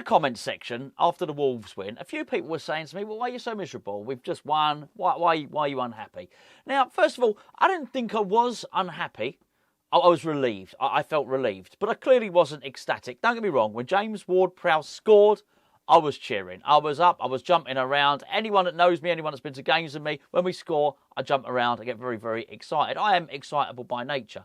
comments section after the Wolves win, a few people were saying to me, well, why are you so miserable? We've just won. Why are you unhappy? Now, first of all, I didn't think I was unhappy. I was relieved. I felt relieved. But I clearly wasn't ecstatic. Don't get me wrong. When James Ward-Prowse scored, I was cheering. I was up. I was jumping around. Anyone that knows me, anyone that's been to games with me, when we score, I jump around. I get very, very excited. I am excitable by nature.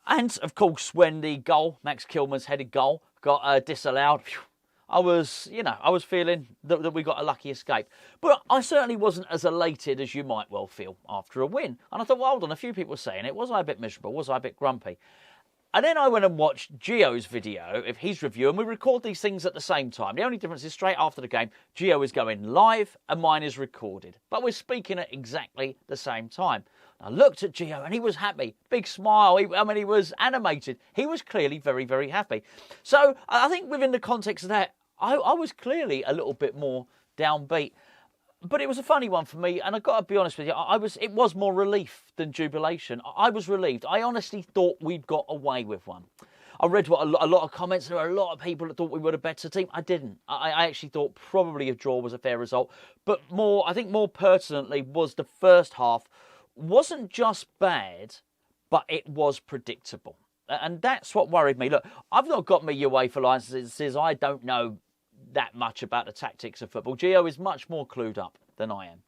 And, of course, when the goal, Max Kilman's headed goal, got disallowed, I was feeling that we got a lucky escape. But I certainly wasn't as elated as you might well feel after a win. And I thought, well, hold on, a few people were saying it. Was I a bit miserable? Was I a bit grumpy? And then I went and watched Gio's video of his review, and we record these things at the same time. The only difference is straight after the game, Gio is going live and mine is recorded. But we're speaking at exactly the same time. I looked at Gio and he was happy. Big smile. He was animated. He was clearly very, very happy. So I think within the context of that, I was clearly a little bit more downbeat. But it was a funny one for me, and I've got to be honest with you, it was more relief than jubilation. I was relieved. I honestly thought we'd got away with one. I read a lot of comments. There were a lot of people that thought we were a better team. I didn't. I actually thought probably a draw was a fair result. But I think more pertinently was the first half wasn't just bad, but it was predictable. And that's what worried me. Look, I've not got my UEFA licences. I don't know that much about the tactics of football. Gio is much more clued up than I am.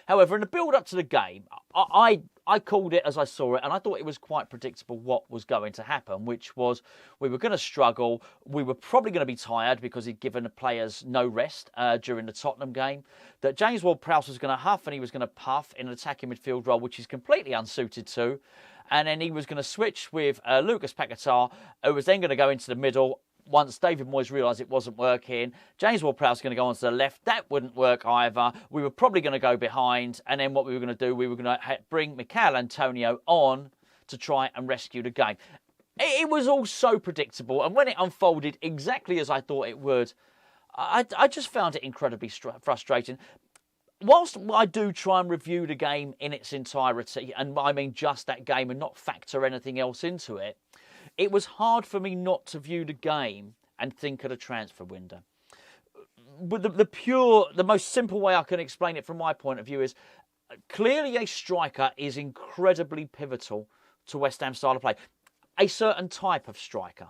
However, in the build-up to the game, I called it as I saw it, and I thought it was quite predictable what was going to happen, which was we were going to struggle. We were probably going to be tired because he'd given the players no rest during the Tottenham game, that James Ward-Prowse was going to huff and he was going to puff in an attacking midfield role, which he's completely unsuited to, and then he was going to switch with Lukasz Paquetá, who was then going to go into the middle. Once David Moyes realised it wasn't working, James Ward-Prowse was going to go onto the left. That wouldn't work either. We were probably going to go behind. And then what we were going to do, we were going to bring Michail Antonio on to try and rescue the game. It was all so predictable. And when it unfolded exactly as I thought it would, I just found it incredibly frustrating. Whilst I do try and review the game in its entirety, and I mean just that game and not factor anything else into it, it was hard for me not to view the game and think of the transfer window. But the most simple way I can explain it from my point of view is clearly a striker is incredibly pivotal to West Ham's style of play. A certain type of striker.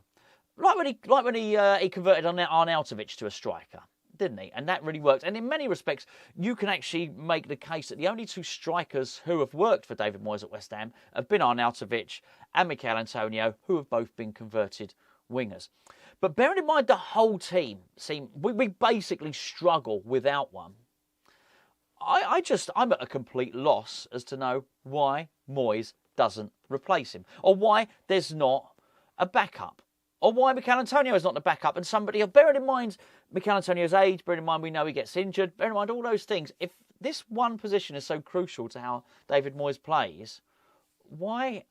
Like when he converted Arnautovic to a striker, didn't he? And that really worked. And in many respects, you can actually make the case that the only two strikers who have worked for David Moyes at West Ham have been Arnautovic and Michail Antonio, who have both been converted wingers. But bearing in mind the whole team we basically struggle without one. I'm at a complete loss as to know why Moyes doesn't replace him, or why there's not a backup. Or why Michail Antonio is not the backup and somebody else. Bearing in mind Michail Antonio's age, bearing in mind we know he gets injured, bearing in mind all those things. If this one position is so crucial to how David Moyes plays, why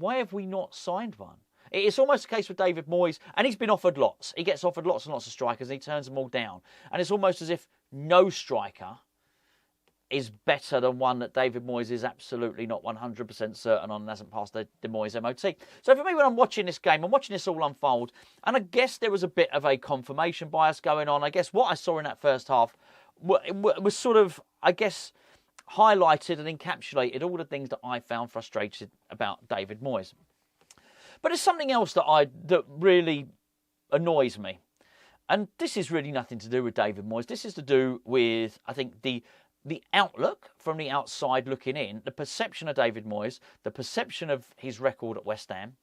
have we not signed one? It's almost a case with David Moyes, and he's been offered lots. He gets offered lots and lots of strikers and he turns them all down. And it's almost as if no striker is better than one that David Moyes is absolutely not 100% certain on and hasn't passed the Moyes MOT. So for me, when I'm watching this game, I'm watching this all unfold, and I guess there was a bit of a confirmation bias going on. I guess what I saw in that first half was sort of, I guess, highlighted and encapsulated all the things that I found frustrated about David Moyes. But there's something else that really annoys me. And this is really nothing to do with David Moyes. This is to do with, I think, the outlook from the outside looking in, the perception of David Moyes, the perception of his record at West Ham,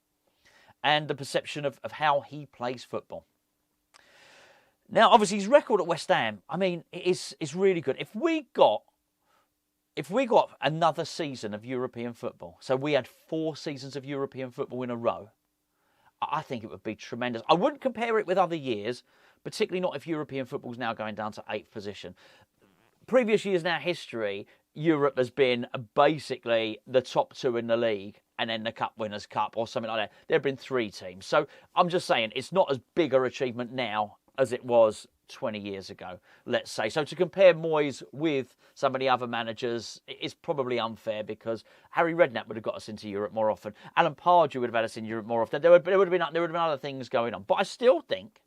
and the perception of how he plays football. Now, obviously, his record at West Ham, I mean, is really good. If we got another season of European football, so we had 4 seasons of European football in a row, I think it would be tremendous. I wouldn't compare it with other years, particularly not if European football's now going down to 8th position. Previous years in our history, Europe has been basically the top 2 in the league and then the Cup Winners' Cup or something like that. There have been 3 teams. So I'm just saying it's not as big an achievement now as it was 20 years ago, let's say. So to compare Moyes with some of the other managers is probably unfair because Harry Redknapp would have got us into Europe more often. Alan Pardew would have had us in Europe more often. There would have been other things going on. But I still think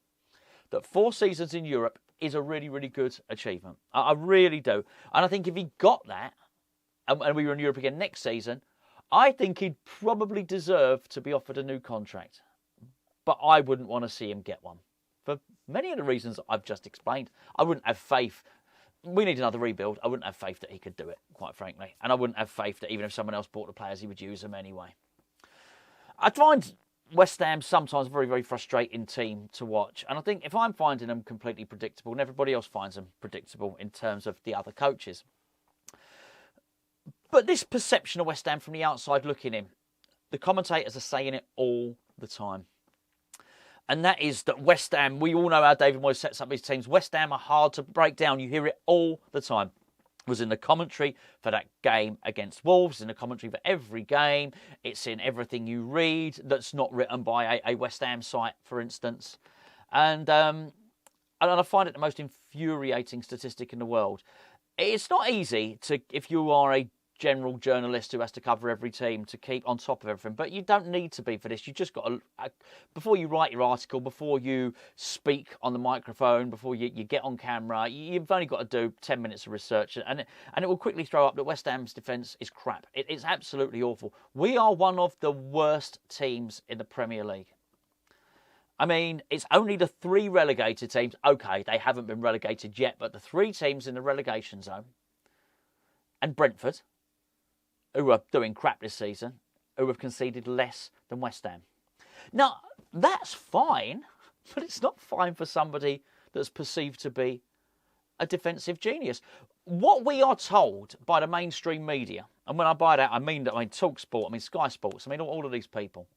that 4 seasons in Europe is a really, really good achievement. I really do. And I think if he got that, and we were in Europe again next season, I think he'd probably deserve to be offered a new contract. But I wouldn't want to see him get one. For many of the reasons I've just explained. I wouldn't have faith. We need another rebuild. I wouldn't have faith that he could do it, quite frankly. And I wouldn't have faith that even if someone else bought the players, he would use them anyway. I find West Ham sometimes a very, very frustrating team to watch. And I think if I'm finding them completely predictable, and everybody else finds them predictable in terms of the other coaches. But this perception of West Ham from the outside looking in, the commentators are saying it all the time. And that is that West Ham, we all know how David Moyes sets up his teams. West Ham are hard to break down. You hear it all the time. It was in the commentary for that game against Wolves, in the commentary for every game. It's in everything you read that's not written by a West Ham site, for instance. And I find it the most infuriating statistic in the world. It's not easy to, if you are a general journalist who has to cover every team, to keep on top of everything, but you don't need to be for this. You just got to, before you write your article, before you speak on the microphone, before you get on camera, you've only got to do 10 minutes of research, and it will quickly throw up that West Ham's defence is crap. It's absolutely awful. We are one of the worst teams in the Premier League. I mean, it's only the 3 relegated teams. Okay, they haven't been relegated yet, but the 3 teams in the relegation zone, and Brentford, who are doing crap this season, who have conceded less than West Ham. Now, that's fine, but it's not fine for somebody that's perceived to be a defensive genius. What we are told by the mainstream media, and when I buy that, I mean TalkSport, I mean Sky Sports, I mean all of these people.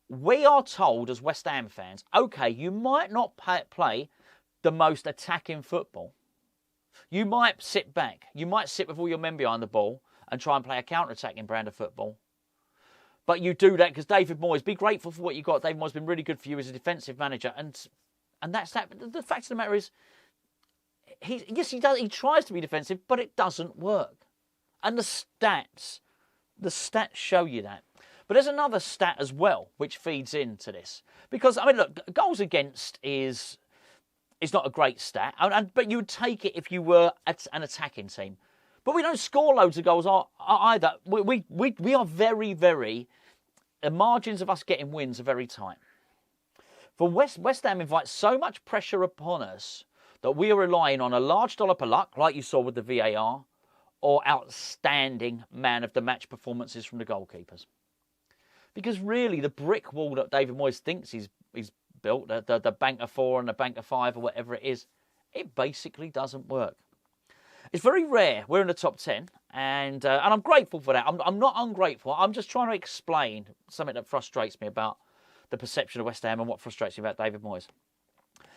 We are told as West Ham fans, okay, you might not play the most attacking football. You might sit back. You might sit with all your men behind the ball and try and play a counter-attacking brand of football. But you do that because David Moyes, be grateful for what you got. David Moyes has been really good for you as a defensive manager. And that's that. But the fact of the matter is, he does. He tries to be defensive, but it doesn't work. And the stats show you that. But there's another stat as well, which feeds into this. Because, I mean, look, goals against is not a great stat. But you would take it if you were an attacking team. But we don't score loads of goals either. We are very, very... The margins of us getting wins are very tight. For West Ham invites so much pressure upon us that we are relying on a large dollop of luck, like you saw with the VAR, or outstanding man-of-the-match performances from the goalkeepers. Because really, the brick wall that David Moyes thinks he's built, the bank of 4 and the bank of 5 or whatever it is, it basically doesn't work. It's very rare. We're in the top 10, and I'm grateful for that. I'm not ungrateful. I'm just trying to explain something that frustrates me about the perception of West Ham and what frustrates me about David Moyes.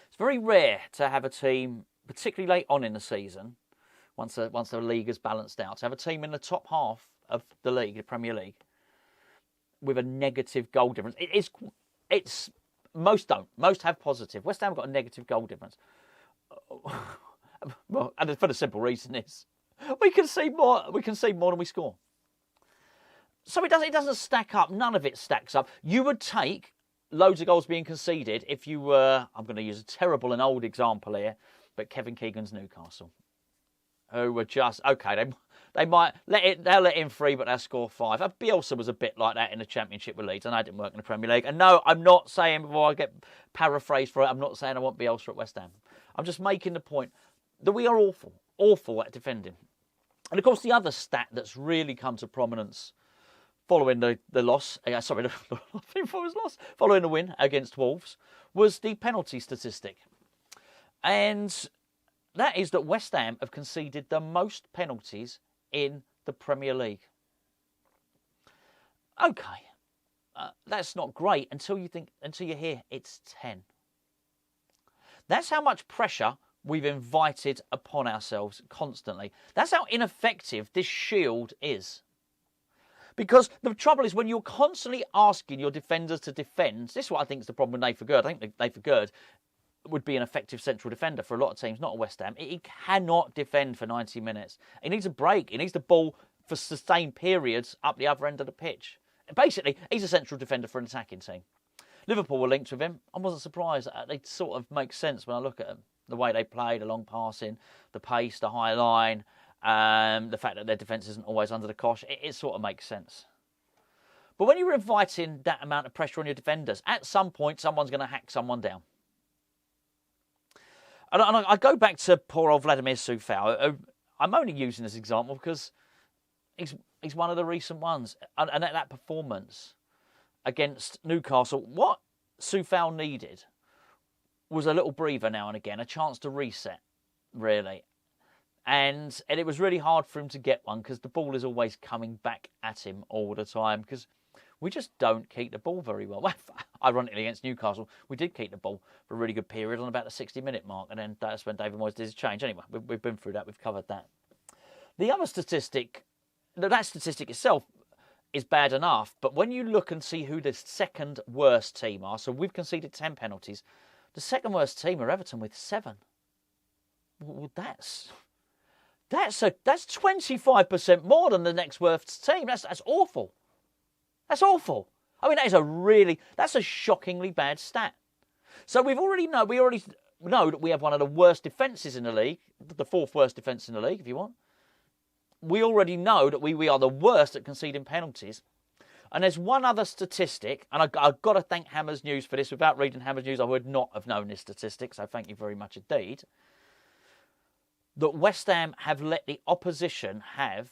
It's very rare to have a team, particularly late on in the season, once the league is balanced out, to have a team in the top half of the league, the Premier League, with a negative goal difference. It's most don't. Most have positive. West Ham have got a negative goal difference. Well, and for the simple reason is we can see more than we score. So it doesn't stack up. None of it stacks up. You would take loads of goals being conceded if you were, I'm going to use a terrible and old example here, but Kevin Keegan's Newcastle, who were just okay. They'll let in 3, but they'll score 5. Bielsa was a bit like that in the Championship with Leeds, and I didn't work in the Premier League. And no, I'm not saying, before I get paraphrased for it, I'm not saying I want Bielsa at West Ham. I'm just making the point that we are awful at defending. And of course, the other stat that's really come to prominence following the loss, following the win against Wolves, was the penalty statistic. And that is that West Ham have conceded the most penalties in the Premier League. Okay, that's not great until you hear it's 10. That's how much pressure we've invited upon ourselves constantly. That's how ineffective this shield is. Because the trouble is when you're constantly asking your defenders to defend, this is what I think is the problem with Nathan Gerd. I think Nathan Gerd would be an effective central defender for a lot of teams, not at West Ham. He cannot defend for 90 minutes. He needs a break. He needs the ball for sustained periods up the other end of the pitch. Basically, he's a central defender for an attacking team. Liverpool were linked with him. I wasn't surprised. They sort of make sense when I look at them. The way they play, the long passing, the pace, the high line, the fact that their defence isn't always under the cosh, it sort of makes sense. But when you're inviting that amount of pressure on your defenders, at some point someone's going to hack someone down. And I go back to poor old Vladimir Coufal. I'm only using this example because he's one of the recent ones. And at that performance against Newcastle, what Coufal needed was a little breather now and again, a chance to reset, really. And it was really hard for him to get one because the ball is always coming back at him all the time because we just don't keep the ball very well. Ironically, against Newcastle, we did keep the ball for a really good period on about the 60-minute mark, and then that's when David Moyes did his change. Anyway, we've been through that, we've covered that. The other statistic, that statistic itself is bad enough, but when you look and see who the second worst team are, so we've conceded 10 penalties, the second worst team are Everton with 7. Well, that's 25% more than the next worst team. That's awful. That's awful. I mean, that's a shockingly bad stat. So we already know that we have one of the worst defences in the league, the 4th worst defence in the league, if you want. We already know that we are the worst at conceding penalties. And there's one other statistic, and I've got to thank Hammers News for this. Without reading Hammers News, I would not have known this statistic, so thank you very much indeed. That West Ham have let the opposition have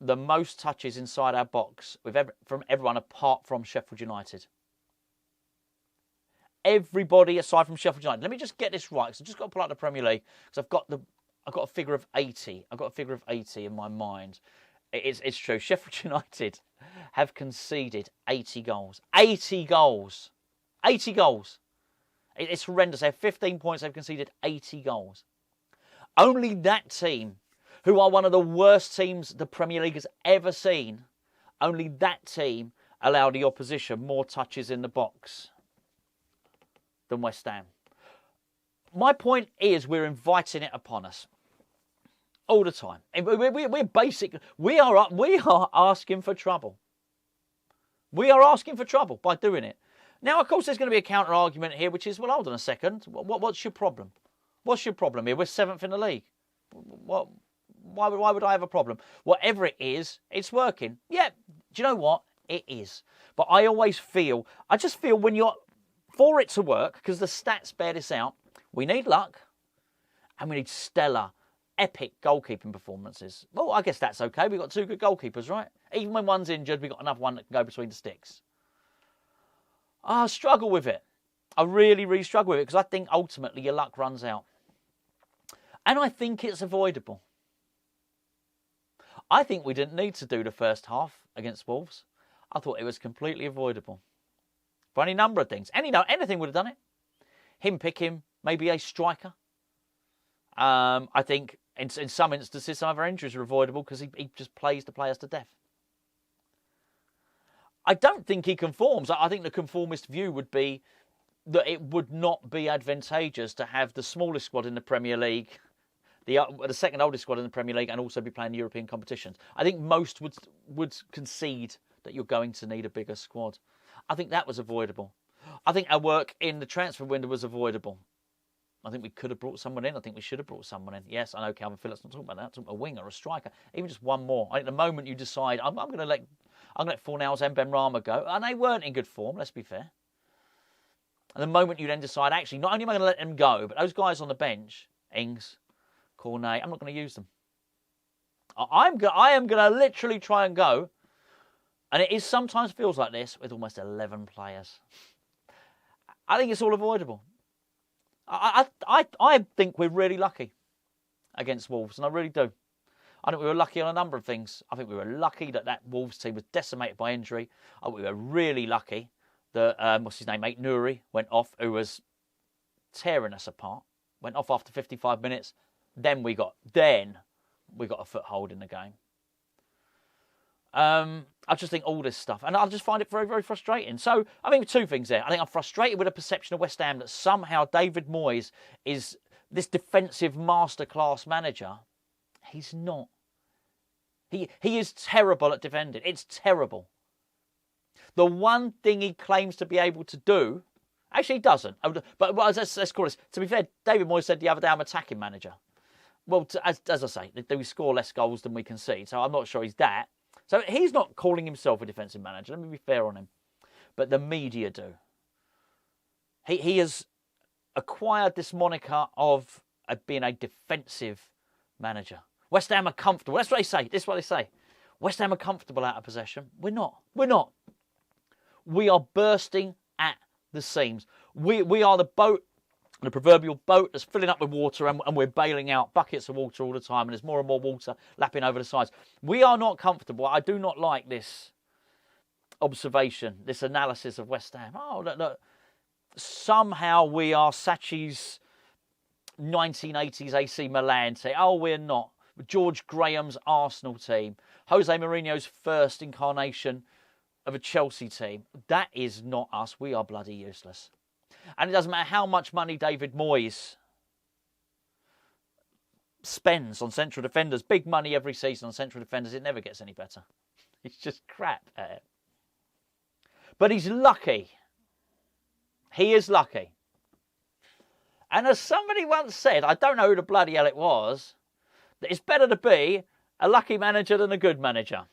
the most touches inside our box from everyone apart from Sheffield United. Everybody aside from Sheffield United. Let me just get this right, because I've just got to pull out the Premier League, because I've got a figure of 80. I've got a figure of 80 in my mind. It's true. Sheffield United have conceded 80 goals. 80 goals. 80 goals. It's horrendous. They have 15 points. They've conceded 80 goals. Only that team, who are one of the worst teams the Premier League has ever seen, only that team allow the opposition more touches in the box than West Ham. My point is we're inviting it upon us all the time. We are asking for trouble. We are asking for trouble by doing it. Now, of course, there's going to be a counter argument here, which is, well, hold on a second. What's your problem? What's your problem here? We're 7th in the league. Why would I have a problem? Whatever it is, it's working. Yeah, do you know what? It is. But I just feel when for it to work, because the stats bear this out, we need luck and we need stellar, epic goalkeeping performances. Well, I guess that's okay. We've got 2 good goalkeepers, right? Even when one's injured, we've got another one that can go between the sticks. I struggle with it. I really, really struggle with it because I think ultimately your luck runs out. And I think it's avoidable. I think we didn't need to do the first half against Wolves. I thought it was completely avoidable. For any number of things. Anything would have done it. Him picking maybe a striker. I think in some instances some of our injuries are avoidable because he just plays the players to death. I don't think he conforms. I think the conformist view would be that it would not be advantageous to have the smallest squad in the Premier League, the second oldest squad in the Premier League, and also be playing European competitions. I think most would concede that you're going to need a bigger squad. I think that was avoidable. I think our work in the transfer window was avoidable. I think we could have brought someone in. I think we should have brought someone in. Yes, I know Calvin Phillips not talking about that. I'm talking about a winger or a striker, even just one more. I think the moment you decide I'm going to let Fornals and Ben Rama go, and they weren't in good form. Let's be fair. And the moment you then decide, actually, not only am I going to let them go, but those guys on the bench, Ings, Cornet, I'm not going to use them. I am going to literally try and go, and it sometimes feels like this with almost 11 players. I think it's all avoidable. I think we're really lucky against Wolves, and I really do. I think we were lucky on a number of things. I think we were lucky that Wolves team was decimated by injury. I think we were really lucky that, what's his name, mate, Nouri went off, who was tearing us apart. Went off after 55 minutes. Then we got a foothold in the game. I just think all this stuff, and I just find it very, very frustrating. So I think 2 things there. I think I'm frustrated with the perception of West Ham that somehow David Moyes is this defensive masterclass manager. He's not. He is terrible at defending. It's terrible. The one thing he claims to be able to do, actually he doesn't. But let's call this. To be fair, David Moyes said the other day, I'm attacking manager. Well, as I say, we score less goals than we concede, so I'm not sure he's that. So he's not calling himself a defensive manager. Let me be fair on him. But the media do. He has acquired this moniker of being a defensive manager. West Ham are comfortable. That's what they say. This is what they say. West Ham are comfortable out of possession. We're not. We're not. We are bursting at the seams. We are the boat, the proverbial boat that's filling up with water, and we're bailing out buckets of water all the time, and there's more and more water lapping over the sides. We are not comfortable. I do not like this observation, this analysis of West Ham. Oh, look. Somehow we are Sachi's 1980s AC Milan team. Oh, we're not. George Graham's Arsenal team. Jose Mourinho's first incarnation of a Chelsea team. That is not us. We are bloody useless. And it doesn't matter how much money David Moyes spends on central defenders. Big money every season on central defenders. It never gets any better. It's just crap at it. But he's lucky. He is lucky. And as somebody once said, I don't know who the bloody hell it was, that it's better to be a lucky manager than a good manager.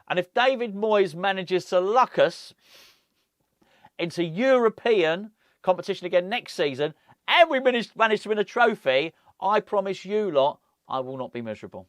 And if David Moyes manages to luck us into European competition again next season, and we manage to win a trophy, I promise you lot, I will not be miserable.